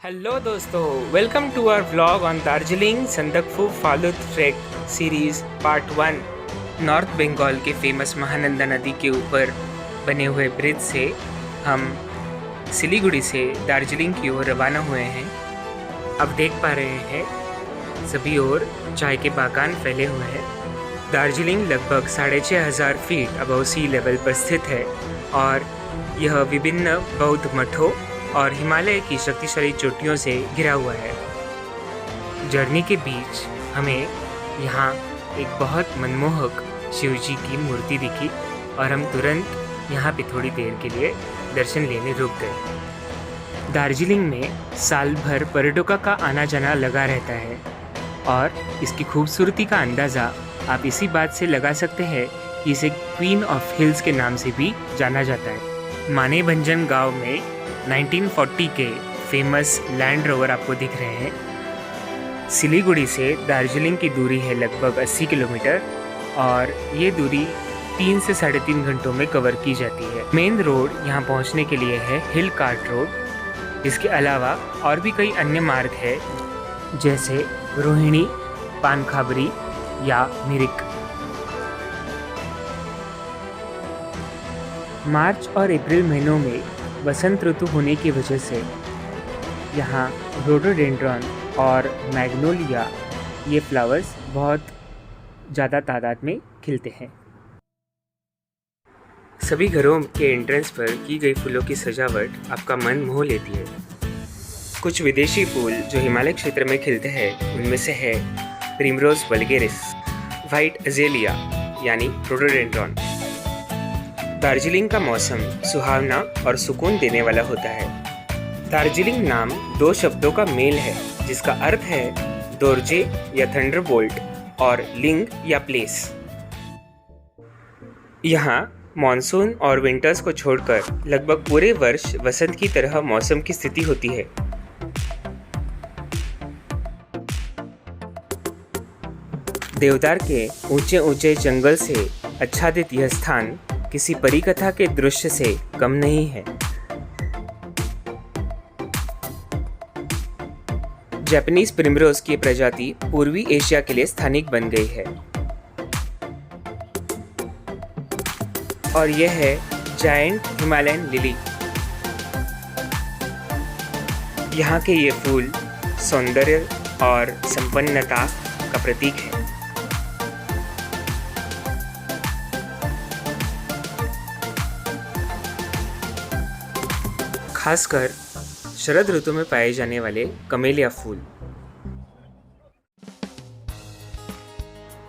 Hello दोस्तों, welcome to our vlog on Darjeeling Sandakphu Phalut trek series part 1। North Bengal के famous Mahananda नदी के ऊपर बने हुए ब्रिज से हम सिलीगुड़ी से दार्जिलिंग की ओर रवाना हुए हैं। अब देख पा रहे हैं सभी ओर चाय के बागान फैले हुए हैं। दार्जिलिंग लगभग 6,500 फीट अबव सी लेवल पर स्थित है और यह विभिन्न बौद्ध मठों और हिमालय की शक्तिशाली चोटियों से घिरा हुआ है। जर्नी के बीच हमें यहाँ एक बहुत मनमोहक शिवजी की मूर्ति दिखी और हम तुरंत यहाँ पे थोड़ी देर के लिए दर्शन लेने रुक गए। दार्जिलिंग में साल भर पर्यटकों का आना जाना लगा रहता है और इसकी खूबसूरती का अंदाज़ा आप इसी बात से लगा सकते हैं कि इसे क्वीन ऑफ हिल्स के नाम से भी जाना जाता है। मानेभंजन गांव में 1940 के फेमस लैंड रोवर आपको दिख रहे हैं। सिलीगुड़ी से दार्जिलिंग की दूरी है लगभग 80 किलोमीटर और ये दूरी 3 से 3.5 घंटों में कवर की जाती है। मेन रोड यहाँ पहुँचने के लिए है हिल कार्ट रोड। इसके अलावा और भी कई अन्य मार्ग है जैसे रोहिणी, पानखाबरी या मिरिक। मार्च और अप्रैल महीनों में बसंत ऋतु होने की वजह से यहाँ रोडोडेंड्रॉन और मैग्नोलिया ये फ्लावर्स बहुत ज़्यादा तादाद में खिलते हैं। सभी घरों के एंट्रेंस पर की गई फूलों की सजावट आपका मन मोह लेती है। कुछ विदेशी फूल जो हिमालय क्षेत्र में खिलते हैं उनमें से है प्रिमरोज वल्गेरिस, वाइट अजेलिया यानी रोडोडेंड्रॉन। दार्जिलिंग का मौसम सुहावना और सुकून देने वाला होता है। दार्जिलिंग नाम दो शब्दों का मेल है जिसका अर्थ है दोरजे या थंडरबोल्ट और लिंग या प्लेस। यहाँ मॉनसून और विंटर्स को छोड़कर लगभग पूरे वर्ष वसंत की तरह मौसम की स्थिति होती है। देवदार के ऊंचे ऊंचे जंगल से आच्छादित यह स्थान किसी परिकथा के दृश्य से कम नहीं है। जापानीज प्रिमरोज की प्रजाति पूर्वी एशिया के लिए स्थानिक बन गई है और यह है जायंट हिमालयन लिली। यहाँ के ये फूल सौंदर्य और संपन्नता का प्रतीक है। खासकर शरद ऋतु में पाए जाने वाले कमेलिया फूल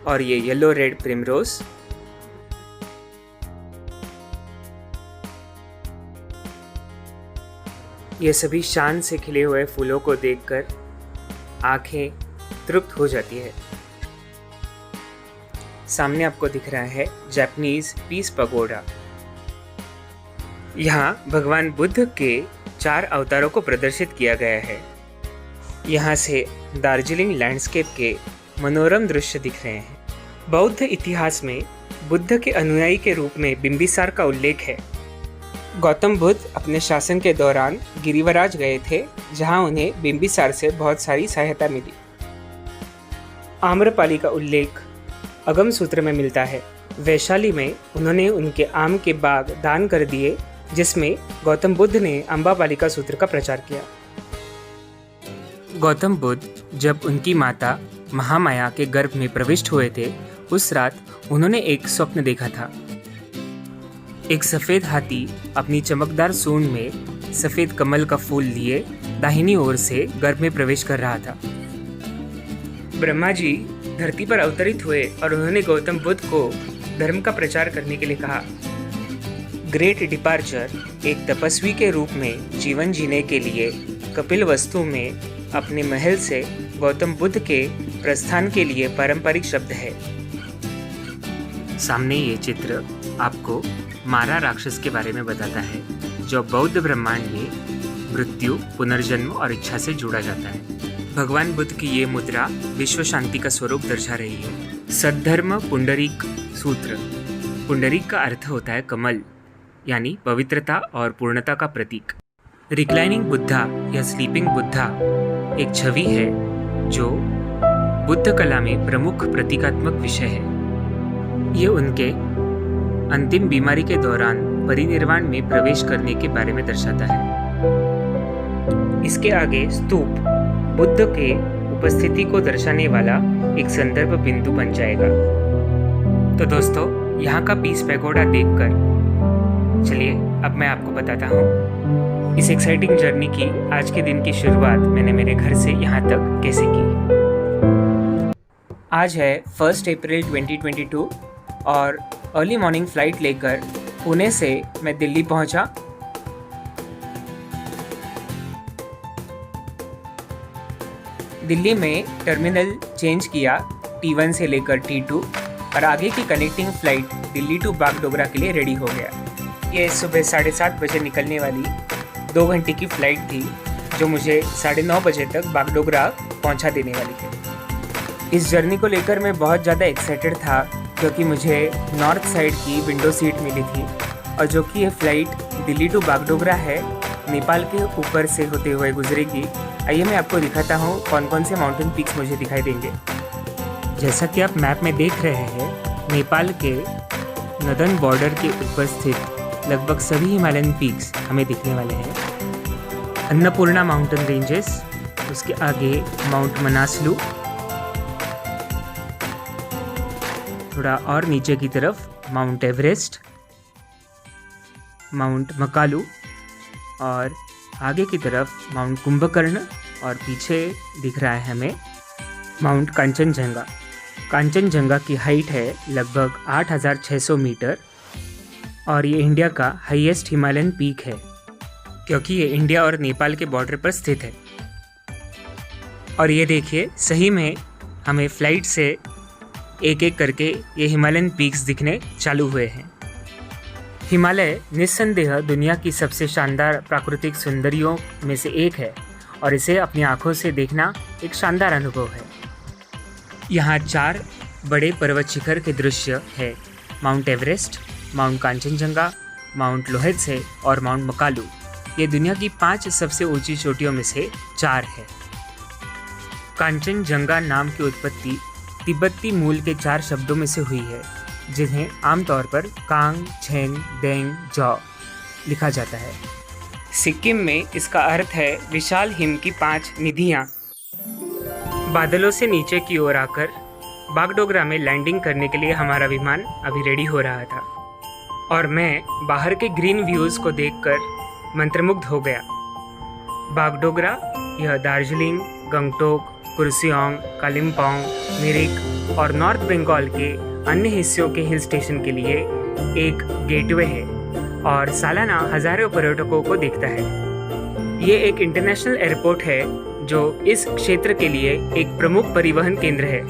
और ये येलो रेड प्रिमरोज ये सभी शान से खिले हुए फूलों को देखकर आंखें तृप्त हो जाती है। सामने आपको दिख रहा है जापानीज पीस पगोडा। यहाँ भगवान बुद्ध के 4 अवतारों को प्रदर्शित किया गया है। यहाँ से दार्जिलिंग लैंडस्केप के मनोरम दृश्य दिख रहे हैं। बौद्ध इतिहास में बुद्ध के अनुयायी के रूप में बिंबिसार का उल्लेख है। गौतम बुद्ध अपने शासन के दौरान गिरिवराज गए थे जहाँ उन्हें बिंबिसार से बहुत सारी सहायता मिली। आम्रपाली का उल्लेख अगम सूत्र में मिलता है। वैशाली में उन्होंने उनके आम के बाग दान कर दिए जिसमें गौतम बुद्ध ने अम्बापालिका सूत्र का प्रचार किया। गौतम बुद्ध जब उनकी माता महामाया के गर्भ में प्रविष्ट हुए थे उस रात उन्होंने एक स्वप्न देखा था। एक सफ़ेद हाथी अपनी चमकदार सूंड में सफ़ेद कमल का फूल लिए दाहिनी ओर से गर्भ में प्रवेश कर रहा था। ब्रह्मा जी धरती पर अवतरित हुए और उन्होंने गौतम बुद्ध को धर्म का प्रचार करने के लिए कहा। ग्रेट डिपार्चर एक तपस्वी के रूप में जीवन जीने के लिए कपिलवस्तु में अपने महल से गौतम बुद्ध के प्रस्थान के लिए पारंपरिक शब्द है। सामने ये चित्र आपको मारा राक्षस के बारे में बताता है जो बौद्ध ब्रह्मांड में मृत्यु, पुनर्जन्म और इच्छा से जुड़ा जाता है। भगवान बुद्ध की ये मुद्रा विश्व शांति का स्वरूप दर्शा रही है। सद्धर्म पुंडरीक सूत्र। पुंडरीक का अर्थ होता है कमल यानी पवित्रता और पूर्णता का प्रतीक। रिक्लाइनिंग बुद्धा या स्लीपिंग बुद्धा एक छवि है जो बुद्ध कला में प्रमुख प्रतीकात्मक विषय है। ये उनके अंतिम बीमारी के दौरान परिनिर्वाण में प्रवेश करने के बारे में दर्शाता है। इसके आगे स्तूप बुद्ध के उपस्थिति को दर्शाने वाला एक संदर्भ बिंदु बन जाएगा। तो दोस्तों, यहाँ का पीस पैगोडा देखकर चलिए अब मैं आपको बताता हूँ इस एक्साइटिंग जर्नी की आज के दिन की शुरुआत मैंने मेरे घर से यहाँ तक कैसे की। आज है 1 अप्रैल 2022 और अर्ली मॉर्निंग फ्लाइट लेकर पुणे से मैं दिल्ली पहुँचा। दिल्ली में टर्मिनल चेंज किया T1 से लेकर T2 और आगे की connecting flight Delhi to Bagdogra के लिए रेडी हो गया। ये सुबह 7:30 बजे निकलने वाली 2 घंटे की फ़्लाइट थी जो मुझे 9:30 बजे तक बागडोगरा पहुंचा देने वाली थी। इस जर्नी को लेकर मैं बहुत ज़्यादा एक्साइटेड था क्योंकि मुझे नॉर्थ साइड की विंडो सीट मिली थी और जो कि ये फ़्लाइट दिल्ली टू बागडोगरा है, नेपाल के ऊपर से होते हुए गुजरेगी। आइए मैं आपको दिखाता हूँ कौन कौन से माउंटेन पीक्स मुझे दिखाई देंगे। जैसा कि आप मैप में देख रहे हैं, नेपाल के नदन बॉर्डर के ऊपर स्थित लगभग सभी हिमालयन पीक्स हमें दिखने वाले हैं। अन्नपूर्णा माउंटेन रेंजेस, उसके आगे माउंट मनासलू, थोड़ा और नीचे की तरफ माउंट एवरेस्ट, माउंट मकालू और आगे की तरफ माउंट कुंभकर्ण और पीछे दिख रहा है हमें माउंट कांचनजंगा। कांचनजंगा की हाइट है लगभग 8,600 मीटर और ये इंडिया का हाईएस्ट हिमालयन पीक है क्योंकि ये इंडिया और नेपाल के बॉर्डर पर स्थित है। और ये देखिए, सही में हमें फ़्लाइट से एक एक करके ये हिमालयन पीक्स दिखने चालू हुए हैं। हिमालय निस्संदेह दुनिया की सबसे शानदार प्राकृतिक सौंदर्यों में से एक है और इसे अपनी आंखों से देखना एक शानदार अनुभव है। यहाँ 4 बड़े पर्वत शिखर के दृश्य है: mount Everest, mount Kangchenjunga, mount Lhotse और माउंट मकालू। ये दुनिया की 5 सबसे ऊंची चोटियों में से 4 है। कांचनजंगा नाम की उत्पत्ति तिब्बती मूल के 4 शब्दों में से हुई है जिन्हें आमतौर पर कांग, छेन, देंग, जौ लिखा जाता है। सिक्किम में इसका अर्थ है विशाल हिम की 5 निधियाँ। बादलों से नीचे की ओर आकर बागडोगरा में लैंडिंग करने के लिए हमारा विमान अभी रेडी हो रहा था और मैं बाहर के ग्रीन व्यूज़ को देखकर मंत्रमुग्ध हो गया। बागडोगरा यह दार्जिलिंग, गंगटोक, कुर्सियोंग, कालिम्पोंग, मिरिक और नॉर्थ बंगाल के अन्य हिस्सों के हिल स्टेशन के लिए एक गेटवे है और सालाना हज़ारों पर्यटकों को देखता है। ये एक इंटरनेशनल एयरपोर्ट है जो इस क्षेत्र के लिए एक प्रमुख परिवहन केंद्र है।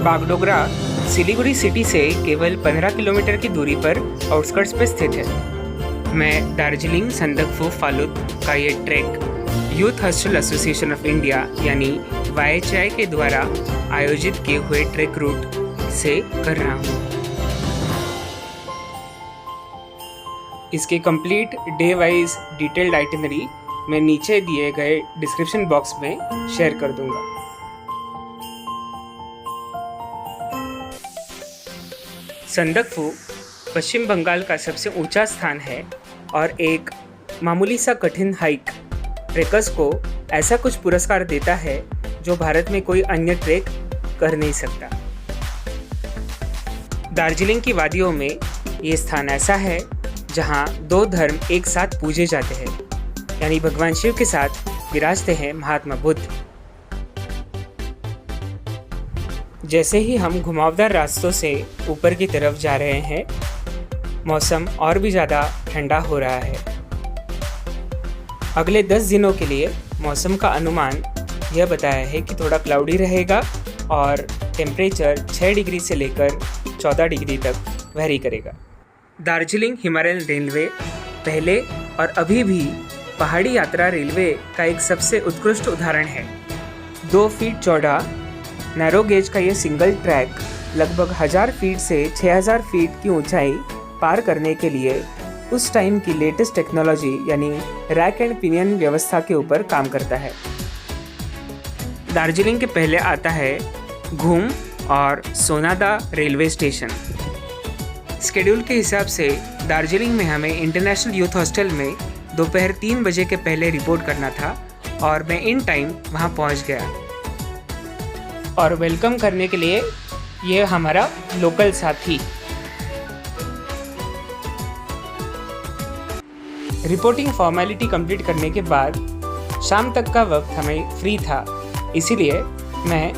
बागडोगरा सिलीगुड़ी सिटी से केवल 15 किलोमीटर की दूरी पर आउटस्कर्ट्स पर स्थित है। मैं दार्जिलिंग संदकफू फालुत का ये track youth hostel association of India यानी YHI के द्वारा आयोजित किए हुए ट्रैक रूट से कर रहा हूँ। इसके complete day wise detailed itinerary मैं नीचे दिए गए डिस्क्रिप्शन बॉक्स में शेयर कर दूंगा। संदकफू पश्चिम बंगाल का सबसे ऊंचा स्थान है और एक मामूली सा कठिन हाइक ट्रेकर्स को ऐसा कुछ पुरस्कार देता है जो भारत में कोई अन्य ट्रैक कर नहीं सकता। दार्जिलिंग की वादियों में ये स्थान ऐसा है जहाँ 2 धर्म एक साथ पूजे जाते हैं, यानी भगवान शिव के साथ विराजते हैं महात्मा बुद्ध। जैसे ही हम घुमावदार रास्तों से ऊपर की तरफ जा रहे हैं, मौसम और भी ज़्यादा ठंडा हो रहा है। अगले 10 दिनों के लिए मौसम का अनुमान यह बताया है कि थोड़ा क्लाउडी रहेगा और टेम्परेचर 6 डिग्री से लेकर 14 डिग्री तक वेरी करेगा। दार्जिलिंग हिमालयन रेलवे पहले और अभी भी पहाड़ी यात्रा रेलवे का एक सबसे उत्कृष्ट उदाहरण है। 2 फीट चौड़ा नैरो गेज का ये सिंगल ट्रैक लगभग 1000 फीट से 6000 फीट की ऊंचाई पार करने के लिए उस टाइम की लेटेस्ट टेक्नोलॉजी यानी रैक एंड पिनियन व्यवस्था के ऊपर काम करता है। दार्जिलिंग के पहले आता है घूम और सोनादा रेलवे स्टेशन। स्केड्यूल के हिसाब से दार्जिलिंग में हमें इंटरनेशनल यूथ हॉस्टल में दोपहर 3 बजे के पहले रिपोर्ट करना था और मैं इन टाइम वहाँ पहुँच गया। और वेलकम करने के लिए ये हमारा लोकल साथी। रिपोर्टिंग फॉर्मेलिटी कंप्लीट करने के बाद शाम तक का वक्त हमें फ्री था, इसीलिए मैं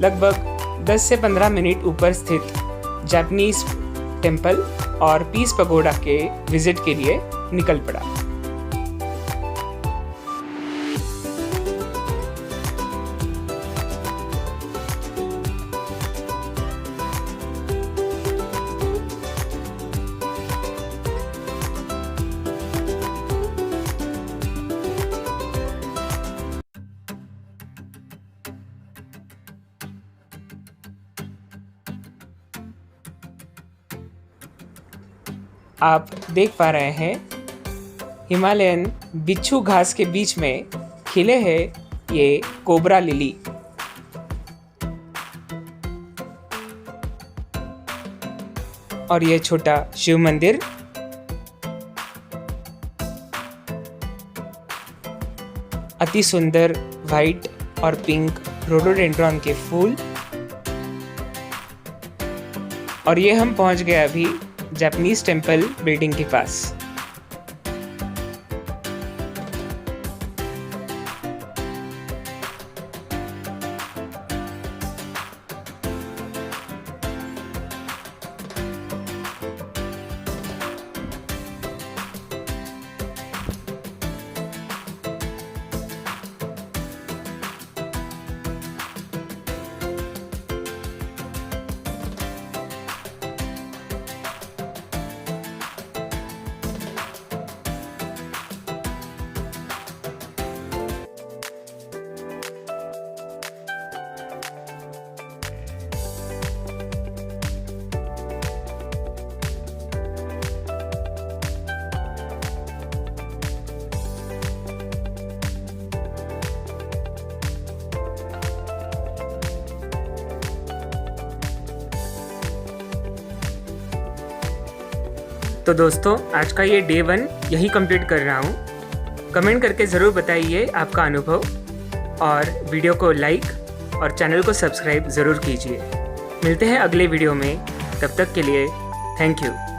लगभग 10 से 15 मिनट ऊपर स्थित जापानीज टेम्पल और पीस पगोडा के विजिट के लिए निकल पड़ा। आप देख पा रहे हैं हिमालयन बिच्छू घास के बीच में खिले हैं ये कोबरा लिली। और ये छोटा शिव मंदिर, अति सुंदर वाइट और पिंक रोडोडेंड्रॉन के फूल। और ये हम पहुंच गए अभी जापानीज टेम्पल बिल्डिंग के पास। तो दोस्तों, आज का ये डे 1 यही कंप्लीट कर रहा हूँ। कमेंट करके ज़रूर बताइए आपका अनुभव और वीडियो को लाइक और चैनल को सब्सक्राइब ज़रूर कीजिए। मिलते हैं अगले वीडियो में, तब तक के लिए थैंक यू।